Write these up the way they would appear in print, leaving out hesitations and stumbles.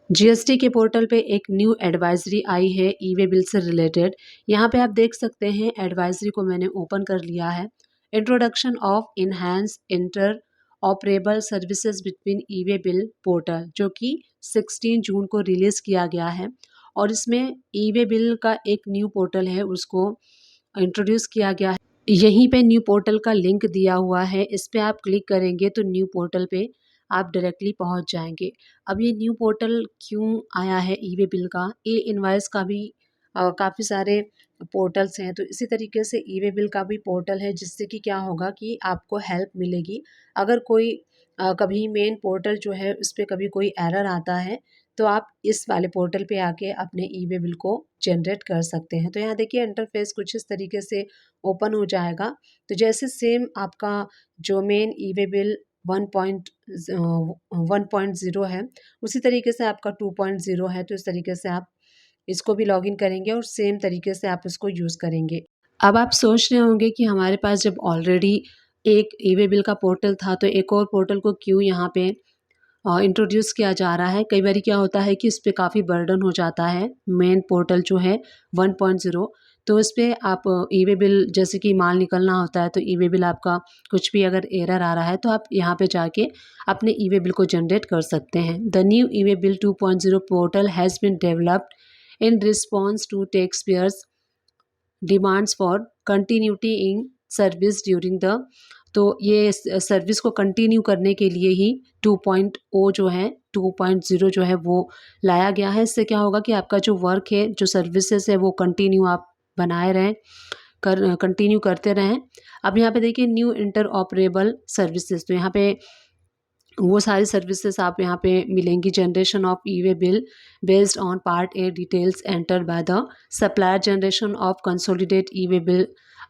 GST के portal पे एक न्यू एडवाइजरी आई है ई-वे बिल से रिलेटेड। यहाँ पे आप देख सकते हैं एडवाइजरी को मैंने ओपन कर लिया है। Introduction of enhance inter operable services between e-way bill portal जो कि 16 जून को रिलीज़ किया गया है और इसमें ई-वे बिल का एक न्यू पोर्टल है उसको इंट्रोड्यूस किया गया है। यहीं पे न्यू पोर्टल का लिंक दिया हुआ है, इस पे आप क्लिक करेंगे तो न्यू पोर्टल पे आप डायरेक्टली पहुंच जाएंगे। अब ये न्यू पोर्टल क्यों आया है ई-वे बिल का, ई इनवॉइस का भी काफ़ी सारे पोर्टल्स हैं, तो इसी तरीके से ई-वे बिल का भी पोर्टल है जिससे कि क्या होगा कि आपको हेल्प मिलेगी। अगर कोई कभी मेन पोर्टल जो है उस पे कभी कोई एरर आता है तो आप इस वाले पोर्टल पे आके अपने ई-वे बिल को जनरेट कर सकते हैं। तो यहाँ देखिए इंटरफेस कुछ इस तरीके से ओपन हो जाएगा। तो जैसे सेम आपका जो मेन ई-वे बिल 1.0 है, उसी तरीके से आपका 2.0 है, तो इस तरीके से आप इसको भी लॉगिन करेंगे और सेम तरीके से आप इसको यूज़ करेंगे। अब आप सोच रहे होंगे कि हमारे पास जब ऑलरेडी एक ई-वे बिल का पोर्टल था तो एक और पोर्टल को क्यों यहाँ पे इंट्रोड्यूस किया जा रहा है। कई बारी क्या होता है कि इस पे काफ़ी बर्डन हो जाता है, मेन पोर्टल जो है 1.0, तो इस पे आप ई-वे बिल जैसे कि माल निकलना होता है तो ई-वे बिल आपका कुछ भी अगर एरर आ रहा है तो आप यहाँ पे जाके अपने ई-वे बिल को जनरेट कर सकते हैं। The new e way bill 2.0 portal has been developed in response to taxpayers' demands for continuity in service during the, तो ये सर्विस को कंटिन्यू करने के लिए ही 2.0 जो है 2.0 जो है वो लाया गया है। इससे क्या होगा कि आपका जो वर्क है, जो सर्विसेज है वो कंटिन्यू आप बनाए रहें, कंटिन्यू करते रहें। अब यहाँ पे देखिए न्यू इंटर ऑपरेबल सर्विसेज, तो यहाँ पे वो सारी सर्विसेज आप यहाँ पे मिलेंगी। Generation of e way bill based on part A details enter by the supplier, generation of consolidate e way bill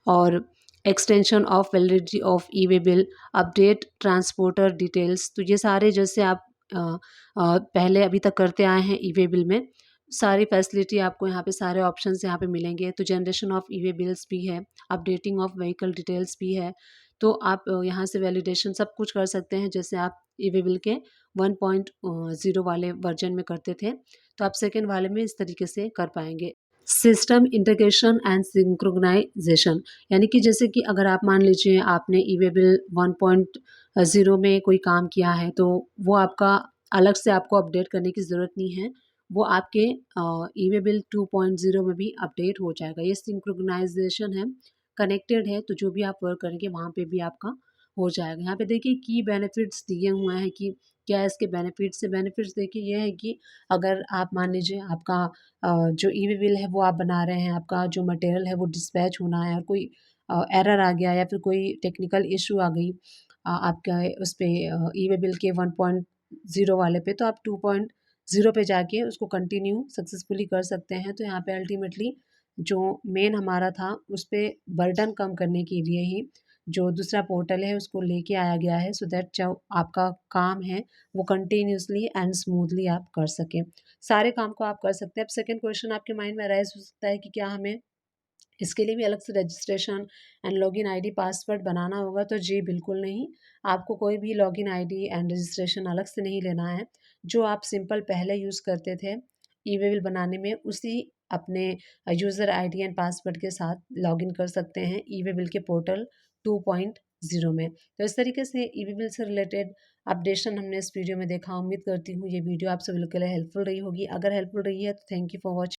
और extension of validity of e way bill, update transporter details. तो ये सारे जैसे आप पहले अभी तक करते आए हैं ई-वे बिल में, सारी फैसिलिटी आपको यहाँ पे सारे ऑप्शंस यहाँ पे मिलेंगे। तो जनरेशन ऑफ ई-वे बिल्स भी है, अपडेटिंग ऑफ व्हीकल डिटेल्स भी है, तो आप यहाँ से वैलिडेशन सब कुछ कर सकते हैं जैसे आप ई-वे बिल के 1.0 वाले वर्जन में करते थे, तो आप सेकेंड वाले में इस तरीके से कर पाएंगे। सिस्टम इंटीग्रेशन एंड सिंक्रोनाइजेशन, यानी कि जैसे कि अगर आप मान लीजिए आपने ई-वे बिल 1.0 में कोई काम किया है तो वो आपका अलग से आपको अपडेट करने की ज़रूरत नहीं है, वो आपके ई-वे बिल 2.0 में भी अपडेट हो जाएगा। ये सिंक्रोनाइजेशन है, कनेक्टेड है, तो जो भी आप वर्क करेंगे वहाँ पे भी आपका हो जाएगा। यहाँ पे देखिए की बेनिफिट्स दिए हुए हैं कि क्या इसके बेनिफिट्स है। बेनिफिट्स देखिए ये है कि अगर आप मान लीजिए आपका जो ई-वे बिल है वो आप बना रहे हैं, आपका जो मटेरियल है वो डिस्पैच होना है और कोई एरर आ गया या फिर कोई टेक्निकल इशू आ गई आपका उस पे ई-वे बिल के 1.0 वाले पे, तो आप 2.0 पे जाके उसको कंटिन्यू सक्सेसफुली कर सकते हैं। तो यहाँ पे अल्टीमेटली जो मेन हमारा था उस पे बर्डन कम करने के लिए ही जो दूसरा पोर्टल है उसको लेके आया गया है, सो दैट जो आपका काम है वो कंटिन्यूअसली एंड स्मूथली आप कर सकें। सारे काम को आप कर सकते हैं। अब सेकंड क्वेश्चन आपके माइंड में राइज हो सकता है कि क्या हमें इसके लिए भी अलग से registration and login ID password बनाना होगा, तो जी बिल्कुल नहीं। आपको कोई भी लॉगिन आईडी एंड रजिस्ट्रेशन अलग से नहीं लेना है। जो आप सिंपल पहले यूज़ करते थे ई-वे बिल बनाने में, उसी अपने यूज़र आईडी एंड पासवर्ड के साथ लॉगिन कर सकते हैं ई-वे बिल के पोर्टल 2.0 में। तो इस तरीके से ई-वे बिल से रिलेटेड अपडेशन हमने इस वीडियो में देखा। उम्मीद करती हूँ ये वीडियो आप सभी लोग के लिए हेल्पफुल रही होगी। अगर हेल्पफुल रही है तो थैंक यू फॉर वॉचिंग।